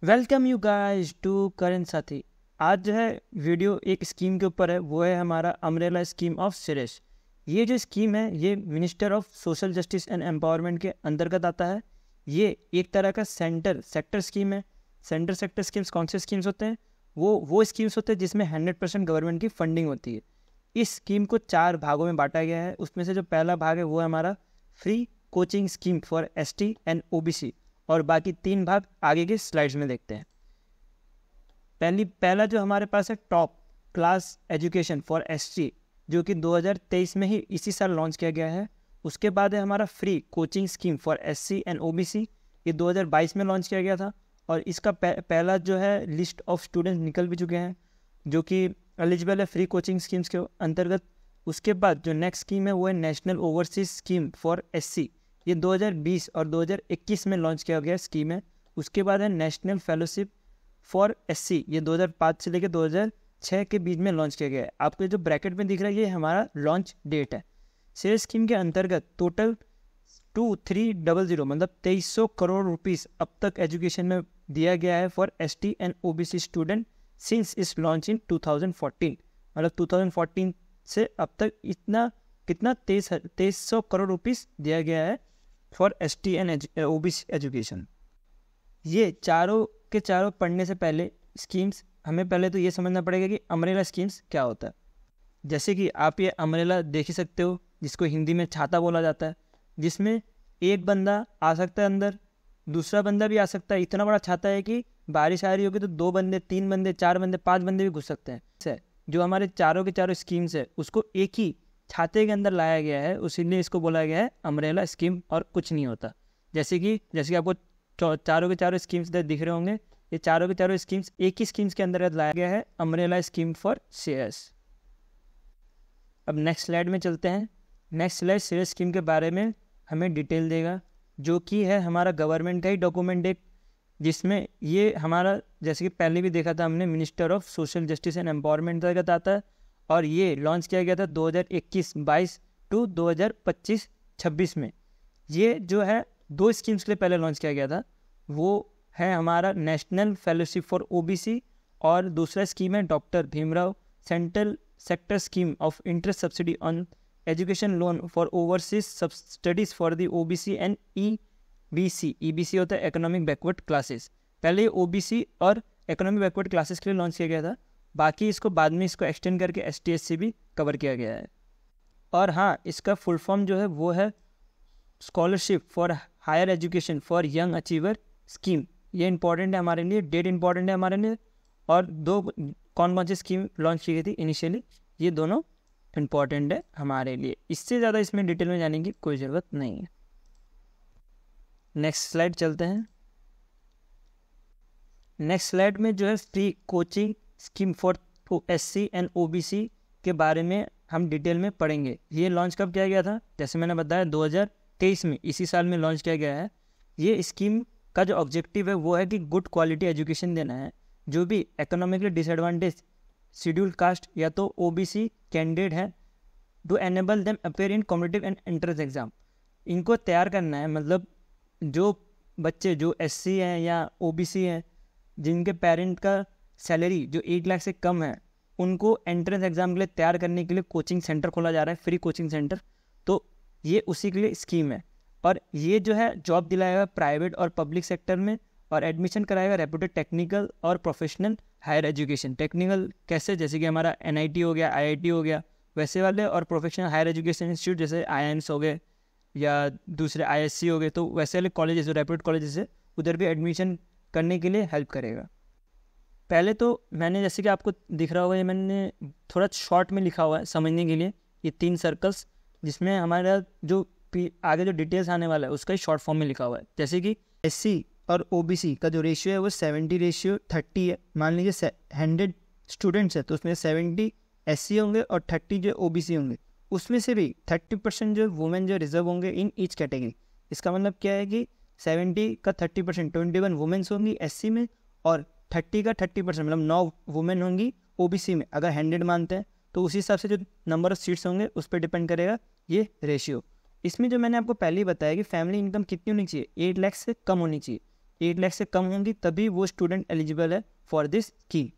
Welcome you guys to current साथी। आज जो है वीडियो एक स्कीम के ऊपर है, वो है हमारा अम्ब्रेला स्कीम ऑफ सिरेश। ये जो स्कीम है ये minister of social justice and empowerment के अंतर्गत आता है। ये एक तरह का सेक्टर स्कीम है। सेंटर सेक्टर स्कीम्स कौन से स्कीम्स होते हैं? वो स्कीम्स होते हैं जिसमें 100% गवर्नमेंट की फंडिंग होती है। इस स्कीम को 4 भागों में बांटा गया है। उसमें से जो पहला भाग है वो है हमारा free coaching scheme for ST and OBC, और बाकी 3 भाग आगे के स्लाइड्स में देखते हैं। पहला जो हमारे पास है top class education for ST, जो कि 2023 में ही इसी साल लॉन्च किया गया है। उसके बाद है हमारा free coaching scheme for SC and OBC, ये 2022 में लॉन्च किया गया था, और इसका पहला जो है लिस्ट ऑफ स्टूडेंट्स निकल भी चुके हैं जो कि एलिजिबल है फ्री कोचिंग स्कीम्स के अंतर्गत। उसके बाद जो नेक्स्ट स्कीम है वो है national overseas scheme for SC, ये 2020 और 2021 में लॉन्च किया गया स्कीम है। उसके बाद है नेशनल फेलोशिप फॉर एससी, ये 2005 से लेकर 2006 के बीच में लॉन्च किया गया है। आपको जो ब्रैकेट में दिख रहा है ये हमारा लॉन्च डेट है। शेयर स्कीम के अंतर्गत टोटल 2300 मतलब 2300 करोड़ रुपीस अब तक एजुकेशन में दिया गया है for ST and OBC student since इस लॉन्च इन 2014। मतलब 2014 से अब तक इतना कितना 2300 करोड़ रुपीस दिया गया है for ST and OBC education. ये चारों के चारों पढ़ने से पहले स्कीम्स हमें पहले तो ये समझना पड़ेगा कि अम्ब्रेला स्कीम्स क्या होता है। जैसे कि आप ये अम्ब्रेला देख ही सकते हो, जिसको हिंदी में छाता बोला जाता है, जिसमें एक बंदा आ सकता है अंदर, दूसरा बंदा भी आ सकता है। इतना बड़ा छाता है कि बारिश आ रही होगी तो 2 बंदे, 3 बंदे, 4 बंदे, 5 बंदे भी घुस सकते हैं। जो हमारे चारों के चारों स्कीम्स है उसको एक ही छाते के अंदर लाया गया है, उसीलिए इसको बोला गया है अम्ब्रेला स्कीम, और कुछ नहीं होता। जैसे कि आपको चारों के चारों स्कीम्स दिख रहे होंगे, ये चारों के चारों स्कीम्स एक ही स्कीम्स के अंतर्गत लाया गया है, अम्ब्रेला स्कीम फॉर शेयर्स। अब नेक्स्ट स्लाइड में चलते हैं। नेक्स्ट स्लाइड शेयर स्कीम के बारे में हमें डिटेल देगा, जो कि है हमारा गवर्नमेंट का ही डॉक्यूमेंट एक, जिसमें ये हमारा जैसे कि पहले भी देखा था हमने minister of social justice and empowerment अंतर्गत आता है, और ये लॉन्च किया गया था 2021-22 टू 2025-26 में। ये जो है 2 स्कीम्स के लिए पहले लॉन्च किया गया था, वो है हमारा नेशनल फेलोशिप फॉर ओबीसी, और दूसरा स्कीम है doctor Bhimrao central sector scheme of interest subsidy on education loan for overseas studies for the OBC and EBC होता है इकोनॉमिक बैकवर्ड क्लासेस। पहले ओबीसी और इकोनॉमिक बैकवर्ड क्लासेस के लिए लॉन्च किया गया था, बाकी इसको बाद में इसको एक्सटेंड करके एसटी से भी कवर किया गया है। और हाँ, इसका फुल फॉर्म जो है वो है scholarship for higher education for young achiever scheme. ये इंपॉर्टेंट है हमारे लिए, डेट इंपॉर्टेंट है हमारे लिए। और 2 कौन सी स्कीम लॉन्च की गई थी इनिशियली, ये दोनों इंपॉर्टेंट है हमारे लिए। इससे ज़्यादा इसमें डिटेल में जाने की कोई ज़रूरत नहीं है। नेक्स्ट स्लाइड चलते हैं। नेक्स्ट स्लाइड में जो है free coaching scheme for SC and OBC के बारे में हम डिटेल में पढ़ेंगे। ये लॉन्च कब किया गया था? जैसे मैंने बताया 2023 में, इसी साल में लॉन्च किया गया है। ये स्कीम का जो ऑब्जेक्टिव है वो है कि गुड क्वालिटी एजुकेशन देना है। जो भी इकोनॉमिकली डिसएडवांटेज शेड्यूल्ड कास्ट या तो ओबीसी कैंडिडेट है, to enable them appear in competitive and entrance exam, इनको तैयार करना है। मतलब जो बच्चे जो एससी हैं या ओबीसी हैं, जिनके पेरेंट का सैलरी जो 1 लाख से कम है, उनको एंट्रेंस एग्जाम के लिए तैयार करने के लिए कोचिंग सेंटर खोला जा रहा है, फ्री कोचिंग सेंटर। तो ये उसी के लिए स्कीम है, और ये जो है जॉब दिलाएगा प्राइवेट और पब्लिक सेक्टर में, और एडमिशन कराएगा रेप्यूटेड टेक्निकल और प्रोफेशनल हायर एजुकेशन। टेक्निकल कैसे? जैसे कि हमारा एनआईटी हो गया, आईआईटी हो गया, वैसे वाले, और प्रोफेशनल हायर एजुकेशन इंस्टीट्यूट जैसे आईआईएम्स हो गए या दूसरे आईएससी हो गए, तो वैसे वाले कॉलेजेस जो रेप्यूटेड कॉलेजेस है उधर भी एडमिशन करने के लिए हेल्प करेगा। पहले तो मैंने जैसे कि आपको दिख रहा होगा, ये मैंने थोड़ा शॉर्ट में लिखा हुआ है समझने के लिए, ये 3 सर्कल्स, जिसमें हमारा जो आगे जो डिटेल्स आने वाला है उसका ही शॉर्ट फॉर्म में लिखा हुआ है। जैसे कि एससी और ओबीसी का जो रेशियो है वो 70:30 है। मान लीजिए 100 स्टूडेंट्स है तो उसमें 70 एससी होंगे और 30 जो ओबीसी होंगे। उसमें से भी 30% जो वुमेन जो रिजर्व होंगे इन ईच कैटेगरी। इसका मतलब क्या है कि 70 का 30%, 21 वुमेन्स होंगी एससी में, और 30 का 30% मतलब 9 वुमेन होंगी ओबीसी में। अगर 100 मानते हैं तो उसी हिसाब से जो नंबर ऑफ सीट्स होंगे उस पर डिपेंड करेगा ये रेशियो। इसमें जो मैंने आपको पहले ही बताया कि फैमिली इनकम कितनी होनी चाहिए, 8 लाख से कम होनी चाहिए। 8 लाख से कम होंगी तभी वो स्टूडेंट एलिजिबल है फॉर दिस स्कीम।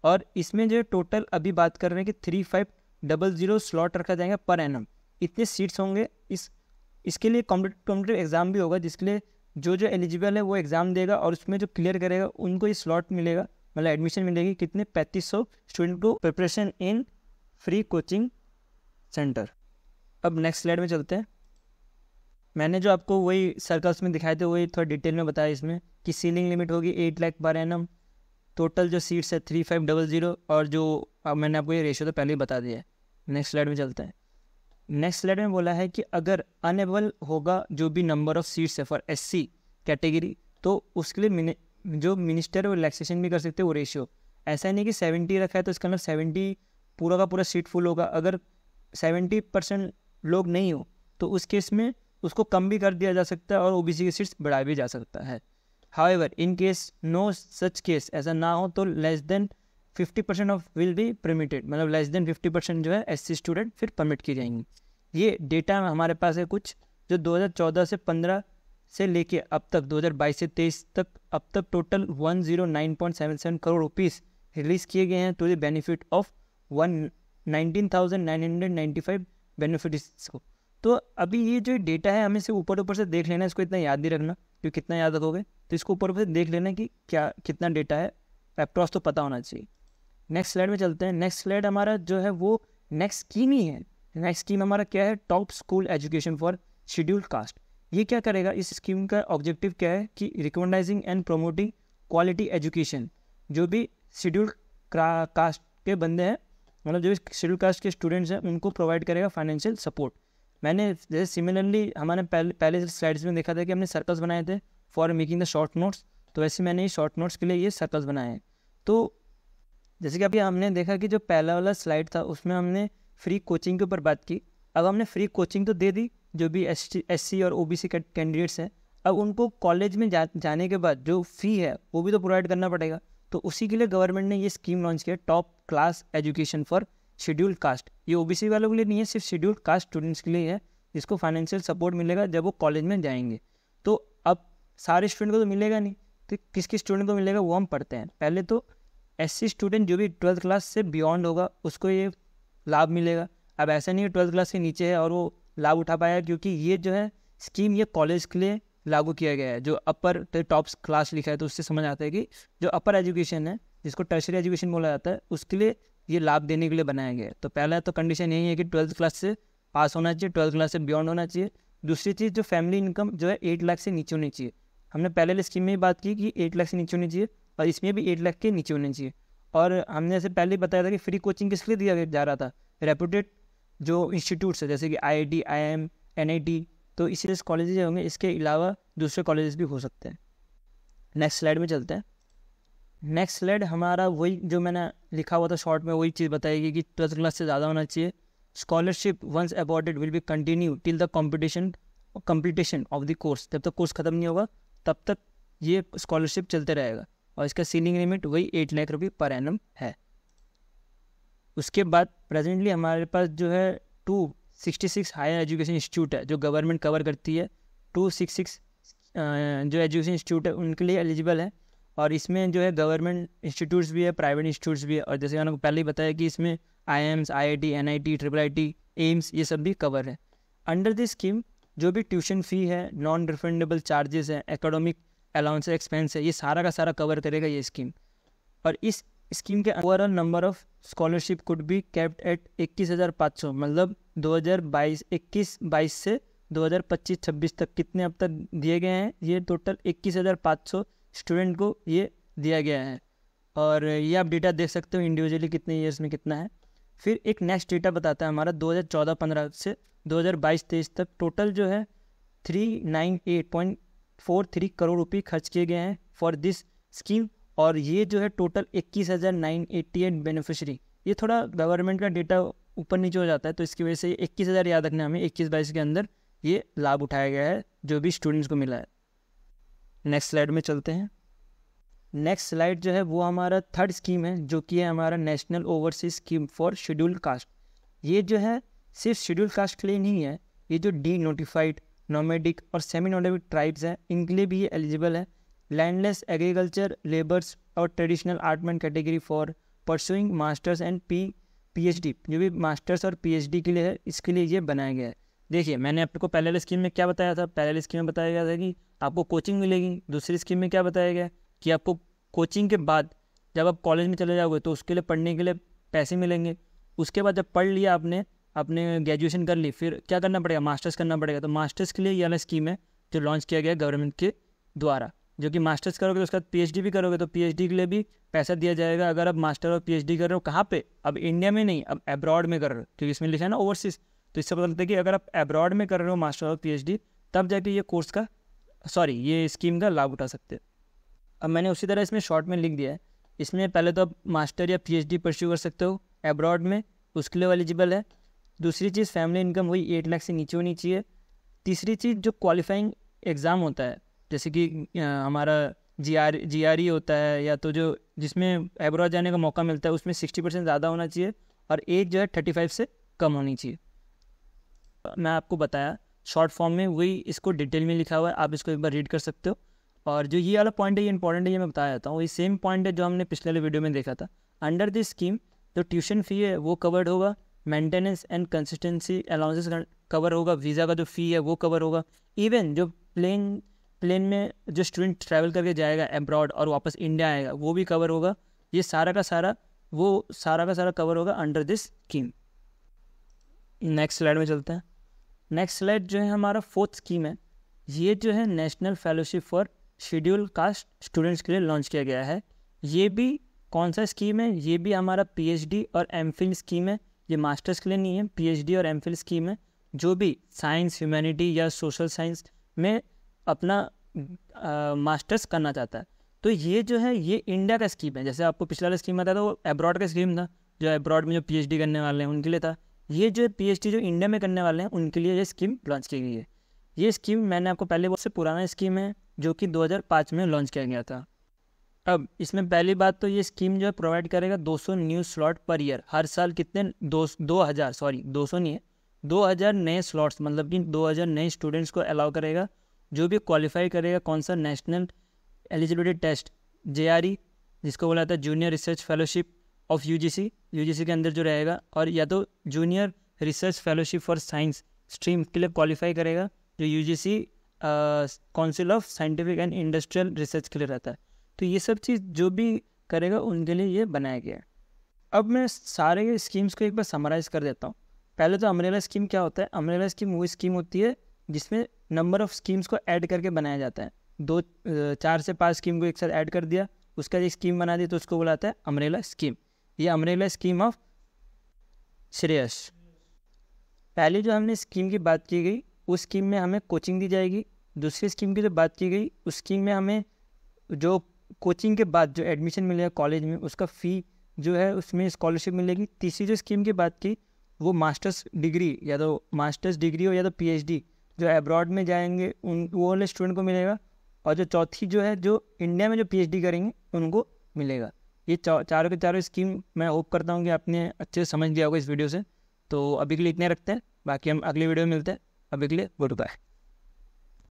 और इसमें जो टोटल अभी बात कर रहे हैं कि 3500 स्लॉट रखा जाएगा पर एनम, इतने सीट्स होंगे। इसके लिए कॉम्पिटिटिव एग्जाम भी होगा, जिसके लिए जो एलिजिबल है वो एग्ज़ाम देगा और उसमें जो क्लियर करेगा उनको ये स्लॉट मिलेगा, मतलब एडमिशन मिलेगी। कितने 3500 स्टूडेंट को preparation in free coaching centre. अब नेक्स्ट स्लाइड में चलते हैं। मैंने जो आपको वही सर्कल्स में दिखाए थे वही थोड़ा डिटेल में बताया इसमें कि सीलिंग लिमिट होगी 8 लाख पर एनम, टोटल जो सीट्स है 3500, और जो अब मैंने आपको ये रेशियो तो पहले ही बता दिया है। नेक्स्ट स्लाइड में चलते हैं। नेक्स्ट स्लाइड में बोला है कि अगर अनेबल होगा जो भी नंबर ऑफ सीट्स है फॉर SC कैटेगरी, तो उसके लिए जो मिनिस्टर है वो रिलैक्सेशन भी कर सकते हैं वो रेशियो। ऐसा नहीं कि 70 रखा है तो इसका मतलब 70 पूरा का पूरा सीट फुल होगा। अगर 70% लोग नहीं हो तो उस केस में उसको कम भी कर दिया जा सकता है और OBC की सीट्स बढ़ाया भी जा सकता है। However in case no such case, ऐसा ना हो तो less than 50% of will be permitted, मतलब लेस देन 50% जो है SC स्टूडेंट फिर परमिट की जाएंगी। ये डेटा हमारे पास है कुछ जो 2014 से 15 से लेके अब तक 2022 से 23 तक अब तक टोटल 109.77 करोड़ रुपीस रिलीज़ किए गए हैं to the benefit of 19,995 benefits को। तो अभी ये जो डेटा है हमें सिर्फ ऊपर से देख लेना है, इसको इतना याद नहीं रखना, क्योंकि कितना याद रखोगे तो इसको ऊपर से देख लेना कि क्या कितना डेटा है, अप्रॉक्स तो पता होना चाहिए। नेक्स्ट स्लाइड में चलते हैं। नेक्स्ट स्लाइड हमारा जो है वो नेक्स्ट स्कीम ही है। नेक्स्ट स्कीम हमारा क्या है, top school education for scheduled caste. ये क्या करेगा, इस स्कीम का ऑब्जेक्टिव क्या है कि रिकमेंडाइजिंग एंड प्रोमोटिंग क्वालिटी एजुकेशन। जो भी शेड्यूल्ड कास्ट के बंदे हैं, मतलब जो भी शेड्यूल्ड कास्ट के स्टूडेंट्स हैं, उनको प्रोवाइड करेगा फाइनेंशियल सपोर्ट। मैंने जैसे सिमिलरली हमारे पहले स्लाइड्स में देखा था कि हमने सर्कल्स बनाए थे for making the short notes, तो वैसे मैंने ये शॉर्ट नोट्स के लिए ये सर्कल्स बनाए हैं। तो जैसे कि अभी हमने देखा कि जो पहला वाला स्लाइड था उसमें हमने फ्री कोचिंग के ऊपर बात की। अब हमने फ्री कोचिंग तो दे दी जो भी SC और OBC कैंडिडेट्स हैं, अब उनको कॉलेज में जाने के बाद जो फ़ी है वो भी तो प्रोवाइड करना पड़ेगा। तो उसी के लिए गवर्नमेंट ने ये स्कीम लॉन्च किया, top class education for scheduled caste. ये OBC वालों के लिए नहीं है, सिर्फ शेड्यूल्ड कास्ट स्टूडेंट्स के लिए है, जिसको फाइनेंशियल सपोर्ट मिलेगा जब वो कॉलेज में जाएंगे। तो अब सारे स्टूडेंट को तो मिलेगा नहीं, तो किस किस स्टूडेंट को मिलेगा वो हम पढ़ते हैं। पहले तो SC स्टूडेंट जो भी 12th क्लास से बियॉन्ड होगा उसको ये लाभ मिलेगा। अब ऐसा नहीं है 12th क्लास के नीचे है और वो लाभ उठा पाया, क्योंकि ये जो है स्कीम ये कॉलेज के लिए लागू किया गया है। जो अपर टॉप क्लास लिखा है तो उससे समझ आता है कि जो अपर एजुकेशन है, जिसको टर्शियरी एजुकेशन बोला जाता है, उसके लिए ये लाभ देने के लिए बनाया गया है। तो पहला तो कंडीशन यही है कि 12th क्लास से पास होना चाहिए, 12th क्लास से बियॉन्ड होना चाहिए। दूसरी चीज़, जो फैमिली इनकम जो है 8 लाख से नीचे होनी चाहिए। हमने पहले स्कीम में ही बात की कि 8 लाख से नीचे होनी चाहिए और इसमें भी 8 लाख के नीचे होनी चाहिए। और हमने ऐसे पहले ही बताया था कि फ्री कोचिंग किस लिए दिया जा रहा था, रेपुटेड जो इंस्टीट्यूट्स है जैसे कि IIT, IIM, NIT, तो इसी कॉलेजेस होंगे, इसके अलावा दूसरे कॉलेजेस भी हो सकते हैं। नेक्स्ट स्लाइड में चलते हैं। नेक्स्ट स्लाइड हमारा वही जो मैंने लिखा हुआ था शॉर्ट में, वही चीज़ बताएगी कि 12th क्लास से ज़्यादा होना चाहिए। Scholarship once aborted will be continue till the completion of the course. जब तक कोर्स खत्म नहीं होगा तब तक ये स्कॉलरशिप चलते रहेगा, और इसका सीलिंग लिमिट वही 8 लाख रुपये पर एनम है। उसके बाद प्रेजेंटली हमारे पास जो है 266 हायर एजुकेशन इंस्टीट्यूट है जो गवर्नमेंट कवर करती है। 266 जो एजुकेशन इंस्टीट्यूट है उनके लिए एलिजिबल है, और इसमें जो है गवर्नमेंट इंस्टीट्यूट्स भी है, प्राइवेट इंस्टीट्यूट्स भी है, और जैसे मैंने पहले ही बताया कि इसमें IIMs, IIT, NIT, IIIT, AIIMS ये सब भी कवर है। अंडर दिस स्कीम जो भी ट्यूशन फ़ी है, नॉन रिफंडेबल चार्जेस हैं, एकेडमिक अलाउंस एक्सपेंस है, ये सारा का सारा कवर करेगा ये स्कीम। और इस स्कीम के overall number of scholarship could be capped at 21,500, मतलब 2021-22 से 2025-26 तक कितने अब तक दिए गए हैं, ये टोटल 21,500 स्टूडेंट को ये दिया गया है। और ये आप डेटा देख सकते हो इंडिविजुअली कितने ईयर्स में कितना है। फिर एक नेक्स्ट डेटा बताता है हमारा 2014-15 से 2022-23 तक टोटल जो है 398.43 करोड़ रुपये खर्च किए गए हैं फॉर दिस स्कीम। और ये जो है टोटल 21,988 बेनिफिशरी, ये थोड़ा गवर्नमेंट का डेटा ऊपर नीचे हो जाता है, तो इसकी वजह से 21,000 याद रखना हमें। 21-22 के अंदर ये लाभ उठाया गया है जो भी स्टूडेंट्स को मिला है। नेक्स्ट स्लाइड में चलते हैं। नेक्स्ट स्लाइड जो है वो हमारा थर्ड स्कीम है, जो कि है हमारा national overseas scheme for scheduled caste. ये जो है सिर्फ शेड्यूल्ड कास्ट के लिए नहीं है, ये जो डी नोटिफाइड, नोमैडिक और सेमी नोमैडिक ट्राइब्स हैं इनके लिए भी ये एलिजिबल है। लैंडलेस एग्रीकल्चर लेबर्स और ट्रेडिशनल आर्टमेंट category for pursuing masters and PhD, जो भी मास्टर्स और पीएचडी के लिए है, इसके लिए ये बनाया गया है। देखिए मैंने आपको पहले वाली स्कीम में क्या बताया था, पहले वाली स्कीम में बताया गया था कि आपको कोचिंग मिलेगी। दूसरी स्कीम में क्या बताया गया कि आपको कोचिंग के बाद जब आप कॉलेज में चले जाओगे तो उसके लिए पढ़ने के लिए पैसे मिलेंगे। उसके बाद जब पढ़ लिया आपने, अपने ग्रेजुएशन कर ली, फिर क्या करना पड़ेगा, मास्टर्स करना पड़ेगा। तो मास्टर्स के लिए ये वाला स्कीम है जो लॉन्च किया गया गवर्नमेंट के द्वारा, जो कि मास्टर्स करोगे तो उसके बाद पीएचडी भी करोगे तो पीएचडी के लिए भी पैसा दिया जाएगा। अगर आप मास्टर और पीएचडी कर रहे हो कहाँ पे, अब इंडिया में नहीं, अब अब्रॉड में कर रहे हो, क्योंकि इसमें लिखा है ना ओवरसीज, तो इससे पता लगता है कि अगर आप अब्रॉड में कर रहे हो मास्टर और पीएचडी, तब जाके ये कोर्स का ये स्कीम का लाभ उठा सकते हैं। अब मैंने उसी तरह इसमें शॉर्ट में लिख दिया है। इसमें पहले तो आप मास्टर या पीएचडी परस्यू कर सकते हो अब्रॉड में, उसके लिए एलिजिबल है। दूसरी चीज़ फैमिली इनकम वही 8 लाख से नीचे होनी चाहिए। तीसरी चीज़ जो क्वालिफाइंग एग्ज़ाम होता है, जैसे कि हमारा जीआरई होता है, या तो जो जिसमें अब्रॉड जाने का मौका मिलता है उसमें 60% ज़्यादा होना चाहिए, और एज जो है 35 से कम होनी चाहिए। मैं आपको बताया शॉर्ट फॉर्म में, वही इसको डिटेल में लिखा हुआ है, आप इसको एक बार रीड कर सकते हो। और जो ये वाला पॉइंट है ये इंपॉर्टेंट है, ये मैं बता देता हूँ। ये सेम पॉइंट है जो हमने पिछले वाले वीडियो में देखा था। अंडर दिस स्कीम जो ट्यूशन फ़ी है वो कवर्ड होगा, maintenance and consistency allowances cover होगा, वीज़ा का जो फ़ी है वो कवर होगा, इवन जो प्लेन में जो स्टूडेंट ट्रैवल करके जाएगा अब्रॉड और वापस इंडिया आएगा वो भी कवर होगा। ये सारा का सारा कवर होगा under this scheme. Next slide में चलते हैं। नेक्स्ट स्लाइड जो है हमारा 4th स्कीम है। ये जो है national fellowship for schedule caste students के लिए लॉन्च किया गया है। ये भी कौन सा स्कीम है, ये भी हमारा पीएचडी और एमफिल स्कीम है। ये मास्टर्स के लिए नहीं है, पीएचडी और एमफिल स्कीम है। जो भी साइंस, ह्यूमैनिटी या सोशल साइंस में अपना मास्टर्स करना चाहता है, तो ये जो है ये इंडिया का स्कीम है। जैसे आपको पिछला वाला स्कीम आता था वो अब्रॉड का स्कीम था, जो अब्रॉड में जो पीएचडी करने वाले हैं उनके लिए था। ये जो पीएचडी जो इंडिया में करने वाले हैं उनके लिए ये स्कीम लॉन्च की गई है। ये स्कीम मैंने आपको पहले बहुत से पुराना स्कीम है जो कि 2005 में लॉन्च किया गया था। अब इसमें पहली बात तो ये स्कीम जो है प्रोवाइड करेगा 200 न्यू स्लॉट पर ईयर। हर साल कितने 200 नहीं है, 2000 नए स्लॉट्स, मतलब कि 2000 नए स्टूडेंट्स को अलाउ करेगा जो भी क्वालिफाई करेगा कौन सा नेशनल एलिजिबिलिटी टेस्ट JRE, जिसको बोला जाता है junior research fellowship of UGC के अंदर जो रहेगा, और या तो junior research fellowship for science stream के लिए क्वालिफाई करेगा जो UGC council of scientific and industrial research के लिए रहता है। तो ये सब चीज़ जो भी करेगा उनके लिए ये बनाया गया है। अब मैं सारे स्कीम्स को एक बार समराइज़ कर देता हूँ। पहले तो अम्ब्रेला स्कीम क्या होता है। अम्ब्रेला स्कीम वो स्कीम होती है जिसमें नंबर ऑफ़ स्कीम्स को ऐड करके बनाया जाता है। 4 से 5 स्कीम को एक साथ ऐड कर दिया, उसका एक स्कीम बना दी, तो उसको बुलाता है अम्ब्रेला स्कीम। ये अम्ब्रेला स्कीम ऑफ श्रेयस। पहले जो हमने स्कीम की बात की गई उस स्कीम में हमें कोचिंग दी जाएगी। दूसरी स्कीम की जो बात की गई उस स्कीम में हमें जो कोचिंग के बाद जो एडमिशन मिलेगा कॉलेज में उसका फ़ी जो है उसमें स्कॉलरशिप मिलेगी। तीसरी जो स्कीम की बात की वो मास्टर्स डिग्री, या तो मास्टर्स डिग्री हो या तो पीएचडी जो अब्रॉड में जाएंगे वो वाले स्टूडेंट को मिलेगा। और जो चौथी जो है जो इंडिया में जो पीएचडी करेंगे उनको मिलेगा। ये चारों के चारों स्कीम मैं होप करता हूँ कि आपने अच्छे से समझ लिया होगा इस वीडियो से। तो अभी के लिए इतने रखते हैं, बाकी हम अगले वीडियो में मिलते हैं। अभी के लिए गुड बाय।